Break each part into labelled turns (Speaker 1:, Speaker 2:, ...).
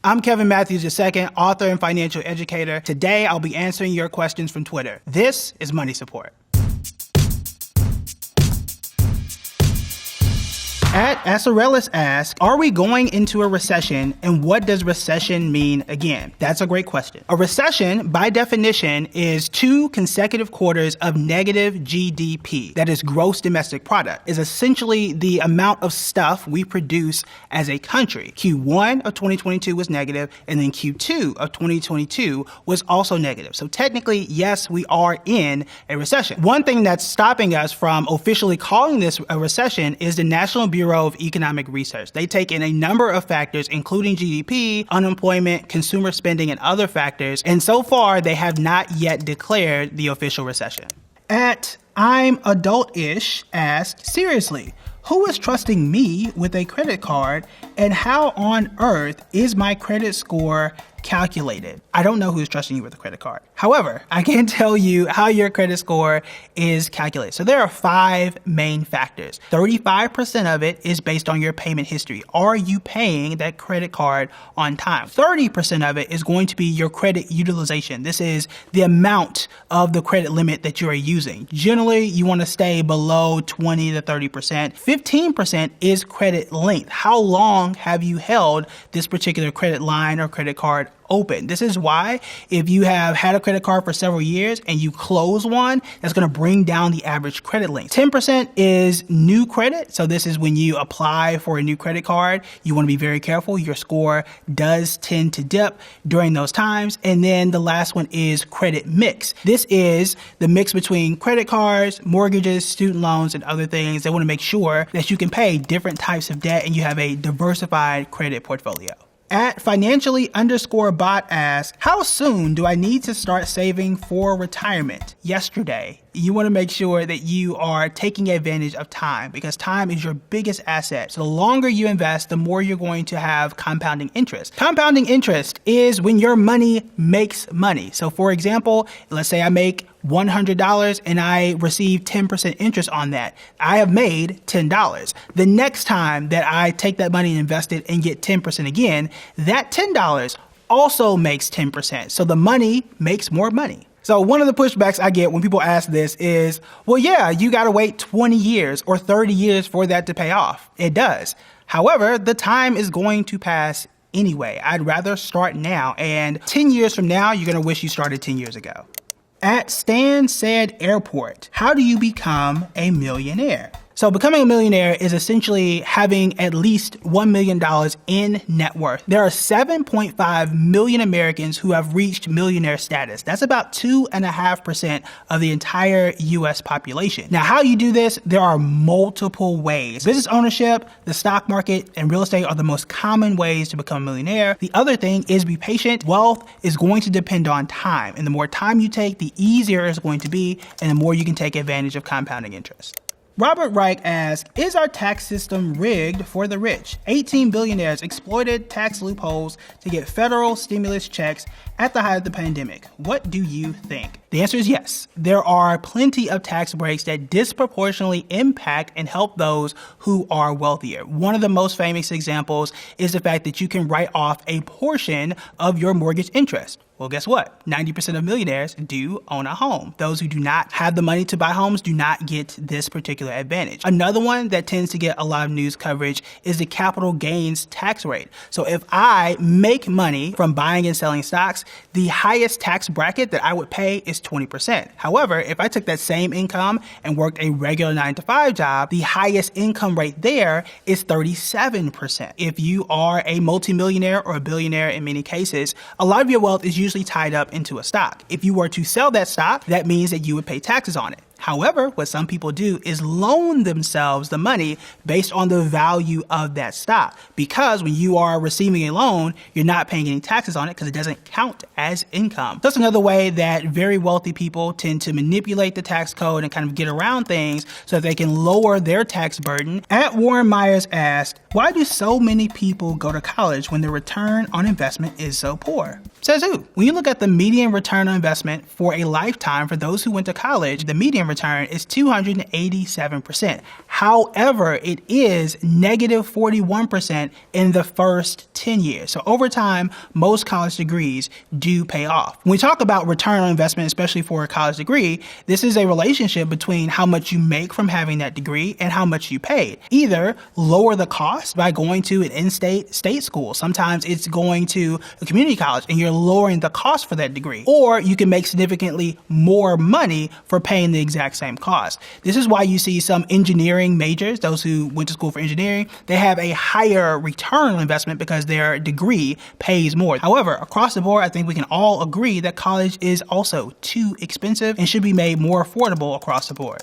Speaker 1: I'm Kevin Matthews II, author and financial educator. Today, I'll be answering your questions from Twitter. This is Money Support. At Asarelis asks, are we going into a recession, and what does recession mean again? That's a great question. A recession, by definition, is 2 consecutive quarters of negative GDP, that is gross domestic product, is essentially the amount of stuff we produce as a country. Q1 of 2022 was negative, and then Q2 of 2022 was also negative. So technically, yes, we are in a recession. One thing that's stopping us from officially calling this a recession is the National Bureau of Economic Research. They take in a number of factors, including GDP, unemployment, consumer spending, and other factors. And so far, they have not yet declared the official recession. At I'm Adult-ish asked, seriously, who is trusting me with a credit card, and how on earth is my credit score calculated? I don't know who's trusting you with a credit card. However, I can tell you how your credit score is calculated. So there are 5 main factors. 35% of it is based on your payment history. Are you paying that credit card on time? 30% of it is going to be your credit utilization. This is the amount of the credit limit that you are using. Generally, you want to stay below 20 to 30%. 15% is credit length. How long have you held this particular credit line or credit card open? This is why if you have had a credit card for several years and you close one, that's going to bring down the average credit length. 10% is new credit. So this is when you apply for a new credit card. You want to be very careful. Your score does tend to dip during those times. And then the last one is credit mix. This is the mix between credit cards, mortgages, student loans, and other things. They want to make sure that you can pay different types of debt and you have a diversified credit portfolio. At financially_bot asks, how soon do I need to start saving for retirement? Yesterday. You want to make sure that you are taking advantage of time because time is your biggest asset. So the longer you invest, the more you're going to have compounding interest. Compounding interest is when your money makes money. So for example, let's say I make $100 and I receive 10% interest on that. I have made $10. The next time that I take that money and invest it and get 10% again, that $10 also makes 10%. So the money makes more money. So one of the pushbacks I get when people ask this is, well, yeah, you got to wait 20 years or 30 years for that to pay off. It does. However, the time is going to pass anyway. I'd rather start now. And 10 years from now, you're going to wish you started 10 years ago. At Stan Said Airport, how do you become a millionaire? So becoming a millionaire is essentially having at least $1 million in net worth. There are 7.5 million Americans who have reached millionaire status. That's about 2.5% of the entire US population. Now, how you do this, there are multiple ways. Business ownership, the stock market, and real estate are the most common ways to become a millionaire. The other thing is be patient. Wealth is going to depend on time. And the more time you take, the easier it's going to be, and the more you can take advantage of compounding interest. Robert Reich asks, is our tax system rigged for the rich? 18 billionaires exploited tax loopholes to get federal stimulus checks at the height of the pandemic. What do you think? The answer is yes. There are plenty of tax breaks that disproportionately impact and help those who are wealthier. One of the most famous examples is the fact that you can write off a portion of your mortgage interest. Well, guess what? 90% of millionaires do own a home. Those who do not have the money to buy homes do not get this particular advantage. Another one that tends to get a lot of news coverage is the capital gains tax rate. So if I make money from buying and selling stocks, the highest tax bracket that I would pay is 20%. However, if I took that same income and worked a regular 9-to-5 job, the highest income rate there is 37%. If you are a multimillionaire or a billionaire in many cases, a lot of your wealth is usually tied up into a stock. If you were to sell that stock, that means that you would pay taxes on it. However, what some people do is loan themselves the money based on the value of that stock. Because when you are receiving a loan, you're not paying any taxes on it because it doesn't count as income. That's another way that very wealthy people tend to manipulate the tax code and kind of get around things so that they can lower their tax burden. At Warren Myers asked, why do so many people go to college when the return on investment is so poor? Says who? When you look at the median return on investment for a lifetime for those who went to college, the median in return is 287%. However, it is negative 41% in the first 10 years. So over time, most college degrees do pay off. When we talk about return on investment, especially for a college degree, this is a relationship between how much you make from having that degree and how much you paid. Either lower the cost by going to an in-state state school. Sometimes it's going to a community college and you're lowering the cost for that degree. Or you can make significantly more money for paying the exact same cost. This is why you see some engineering majors, those who went to school for engineering, they have a higher return on investment because their degree pays more. However, across the board, I think we can all agree that college is also too expensive and should be made more affordable across the board.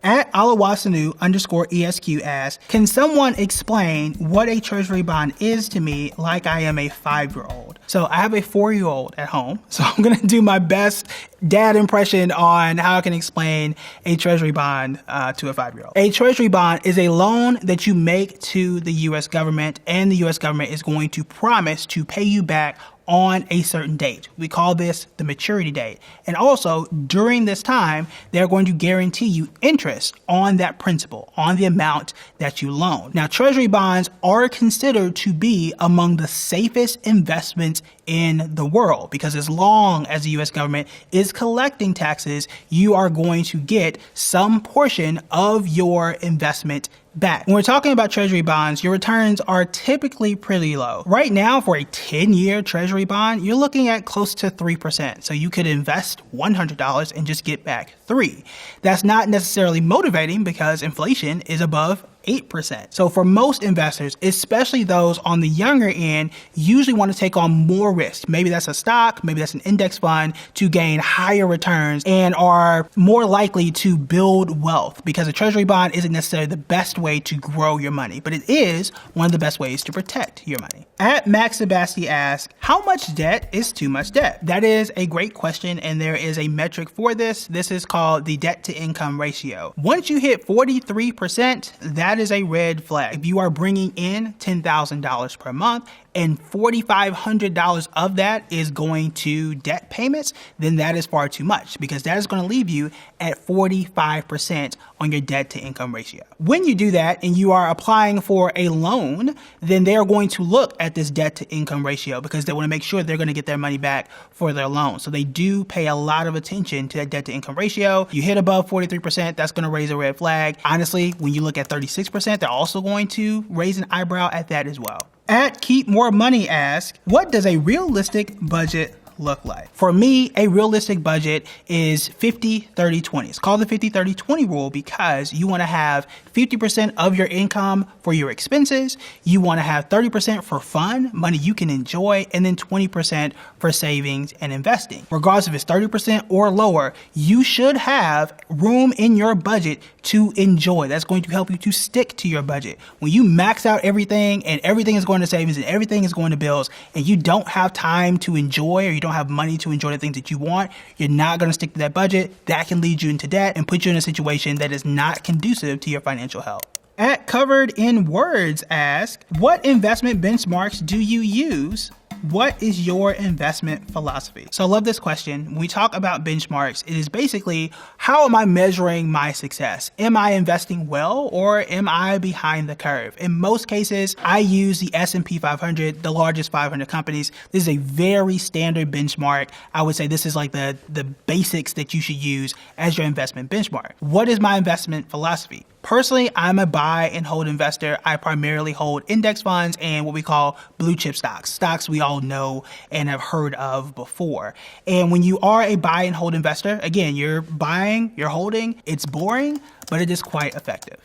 Speaker 1: At Alawasanu_ESQ asks, can someone explain what a treasury bond is to me like I am a 5-year-old? So I have a 4-year-old at home, so I'm going to do my best dad impression on how I can explain a treasury bond to a 5-year-old. A treasury bond is a loan that you make to the U.S. government, and the U.S. government is going to promise to pay you back on a certain date. We call this the maturity date. And also, during this time, they're going to guarantee you interest on that principal, on the amount that you loan. Now, treasury bonds are considered to be among the safest investments in the world because as long as the U.S. government is collecting taxes, you are going to get some portion of your investment back. When we're talking about treasury bonds, your returns are typically pretty low. Right now, for a 10-year treasury bond, you're looking at close to 3%. So you could invest $100 and just get back $3. That's not necessarily motivating because inflation is above 8%. So for most investors, especially those on the younger end, usually want to take on more risk. Maybe that's a stock, maybe that's an index fund to gain higher returns and are more likely to build wealth because a treasury bond isn't necessarily the best way to grow your money, but it is one of the best ways to protect your money. At Max Sebasti asks, how much debt is too much debt? That is a great question, and there is a metric for this. This is called the debt to income ratio. Once you hit 43%, that is a red flag. If you are bringing in $10,000 per month and $4,500 of that is going to debt payments, then that is far too much because that is going to leave you at 45% on your debt to income ratio. When you do that and you are applying for a loan, then they are going to look at this debt to income ratio because they want to make sure they're going to get their money back for their loan. So they do pay a lot of attention to that debt to income ratio. You hit above 43%, that's going to raise a red flag. Honestly, when you look at 36%, they're also going to raise an eyebrow at that as well. At Keep More Money asks, what does a realistic budget look like? For me, a realistic budget is 50-30-20. It's called the 50-30-20 rule because you want to have 50% of your income for your expenses. You want to have 30% for fun, money you can enjoy, and then 20% for savings and investing. Regardless if it's 30% or lower, you should have room in your budget to enjoy. That's going to help you to stick to your budget. When you max out everything and everything is going to savings and everything is going to bills and you don't have time to enjoy or you don't have money to enjoy the things that you want, you're not going to stick to that budget. That can lead you into debt and put you in a situation that is not conducive to your financial health. At Covered in Words asks, what investment benchmarks do you use? What is your investment philosophy? So I love this question. When we talk about benchmarks, it is basically, how am I measuring my success? Am I investing well or am I behind the curve? In most cases, I use the S&P 500, the largest 500 companies. This is a very standard benchmark. I would say this is like the basics that you should use as your investment benchmark. What is my investment philosophy? Personally, I'm a buy and hold investor. I primarily hold index funds and what we call blue chip stocks we all know and have heard of before. And when you are a buy and hold investor, again, you're buying, you're holding, it's boring, but it is quite effective.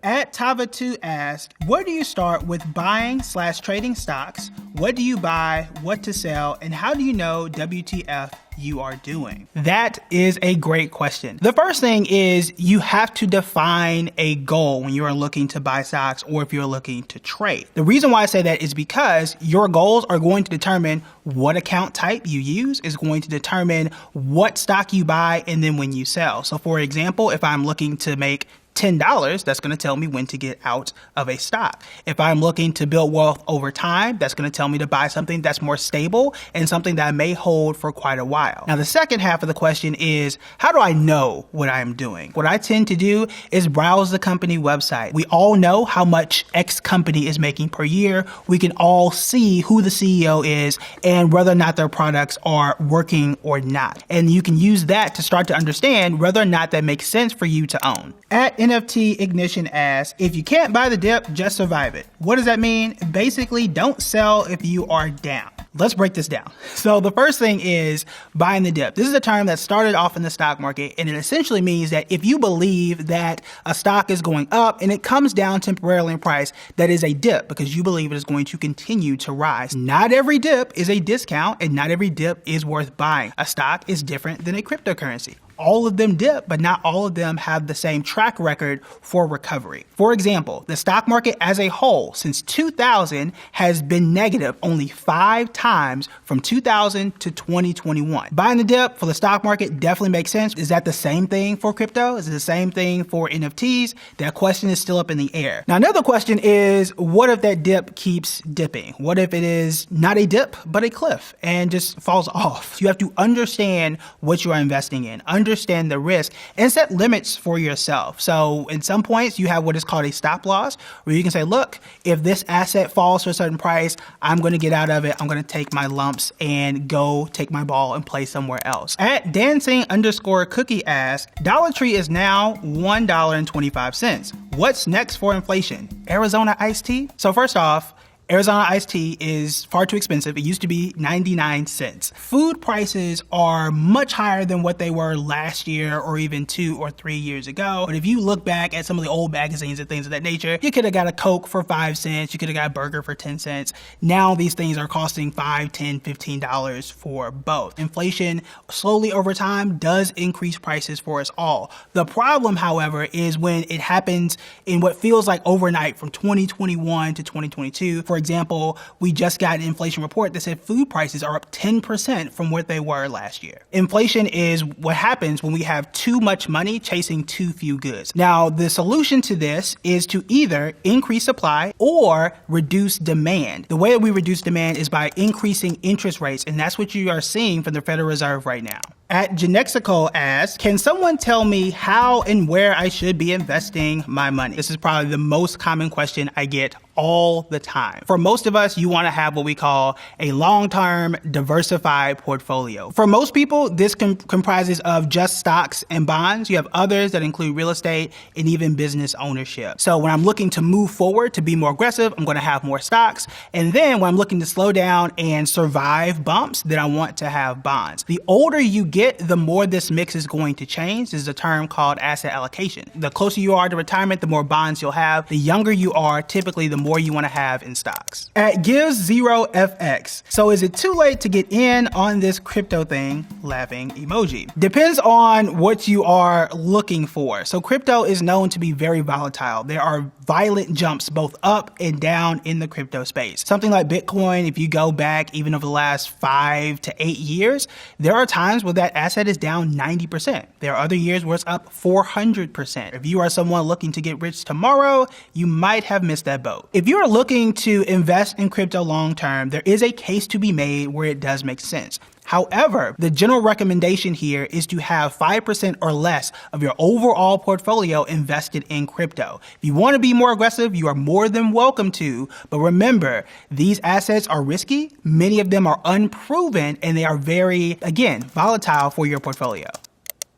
Speaker 1: At Tava2 asks, where do you start with buying/trading stocks? What do you buy, what to sell, and how do you know WTF you are doing? That is a great question. The first thing is you have to define a goal when you are looking to buy stocks or if you're looking to trade. The reason why I say that is because your goals are going to determine what account type you use, is going to determine what stock you buy and then when you sell. So for example, if I'm looking to make $10, that's going to tell me when to get out of a stock. If I'm looking to build wealth over time, that's going to tell me to buy something that's more stable and something that I may hold for quite a while. Now, the second half of the question is, how do I know what I'm doing? What I tend to do is browse the company website. We all know how much X company is making per year. We can all see who the CEO is and whether or not their products are working or not. And you can use that to start to understand whether or not that makes sense for you to own. At NFT Ignition asks, if you can't buy the dip, just survive it. What does that mean? Basically, don't sell if you are down. Let's break this down. So the first thing is buying the dip. This is a term that started off in the stock market, and it essentially means that if you believe that a stock is going up and it comes down temporarily in price, that is a dip because you believe it is going to continue to rise. Not every dip is a discount, and not every dip is worth buying. A stock is different than a cryptocurrency. All of them dip, but not all of them have the same track record for recovery. For example, the stock market as a whole since 2000 has been negative only 5 times from 2000 to 2021. Buying the dip for the stock market definitely makes sense. Is that the same thing for crypto? Is it the same thing for NFTs? That question is still up in the air. Now, another question is, what if that dip keeps dipping? What if it is not a dip, but a cliff and just falls off? You have to understand what you are investing in. Understand the risk and set limits for yourself. So in some points, you have what is called a stop loss, where you can say, look, if this asset falls to a certain price, I'm going to get out of it. I'm going to take my lumps and go take my ball and play somewhere else. At dancing_cookie asks, Dollar Tree is now $1.25. What's next for inflation? Arizona iced tea? So first off, Arizona iced tea is far too expensive. It used to be 99 cents. Food prices are much higher than what they were last year or even 2 or 3 years ago. But if you look back at some of the old magazines and things of that nature, you could have got a Coke for 5 cents. You could have got a burger for 10 cents. Now these things are costing $5, $10, $15 for both. Inflation slowly over time does increase prices for us all. The problem, however, is when it happens in what feels like overnight from 2021 to 2022. For example, we just got an inflation report that said food prices are up 10% from what they were last year. Inflation is what happens when we have too much money chasing too few goods. Now, the solution to this is to either increase supply or reduce demand. The way that we reduce demand is by increasing interest rates, and that's what you are seeing from the Federal Reserve right now. At Genexico asks, can someone tell me how and where I should be investing my money? This is probably the most common question I get all the time. For most of us, you want to have what we call a long-term diversified portfolio. For most people, this comprises of just stocks and bonds. You have others that include real estate and even business ownership. So when I'm looking to move forward to be more aggressive, I'm going to have more stocks. And then when I'm looking to slow down and survive bumps, then I want to have bonds. The older you get, the more this mix is going to change. This is a term called asset allocation. The closer you are to retirement, the more bonds you'll have. The younger you are, typically the more you want to have in stocks. At Gives0FX, so is it too late to get in on this crypto thing? Laughing emoji. Depends on what you are looking for. So crypto is known to be very volatile. There are violent jumps both up and down in the crypto space. Something like Bitcoin, if you go back even over the last 5 to 8 years, there are times where that asset is down 90%. There are other years where it's up 400%. If you are someone looking to get rich tomorrow, you might have missed that boat. If you are looking to invest in crypto long term, there is a case to be made where it does make sense. However, the general recommendation here is to have 5% or less of your overall portfolio invested in crypto. If you want to be more aggressive, you are more than welcome to. But remember, these assets are risky. Many of them are unproven, and they are very, again, volatile for your portfolio.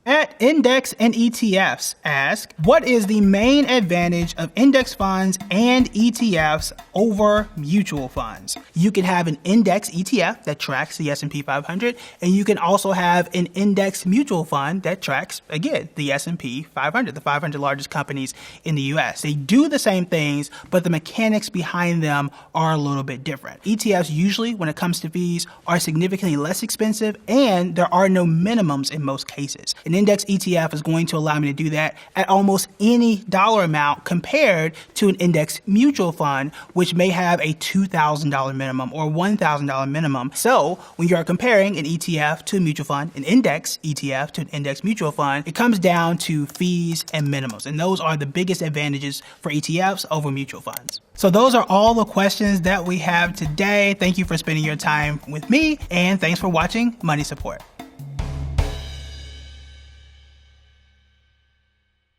Speaker 1: At Index and ETFs ask, what is the main advantage of index funds and ETFs over mutual funds? You can have an index ETF that tracks the S&P 500, and you can also have an index mutual fund that tracks, again, the S&P 500, the 500 largest companies in the US. They do the same things, but the mechanics behind them are a little bit different. ETFs usually, when it comes to fees, are significantly less expensive, and there are no minimums in most cases. An index ETF is going to allow me to do that at almost any dollar amount compared to an index mutual fund, which may have a $2,000 minimum or $1,000 minimum. So when you're comparing an ETF to a mutual fund, an index ETF to an index mutual fund, it comes down to fees and minimums. And those are the biggest advantages for ETFs over mutual funds. So those are all the questions that we have today. Thank you for spending your time with me, and thanks for watching Money Support.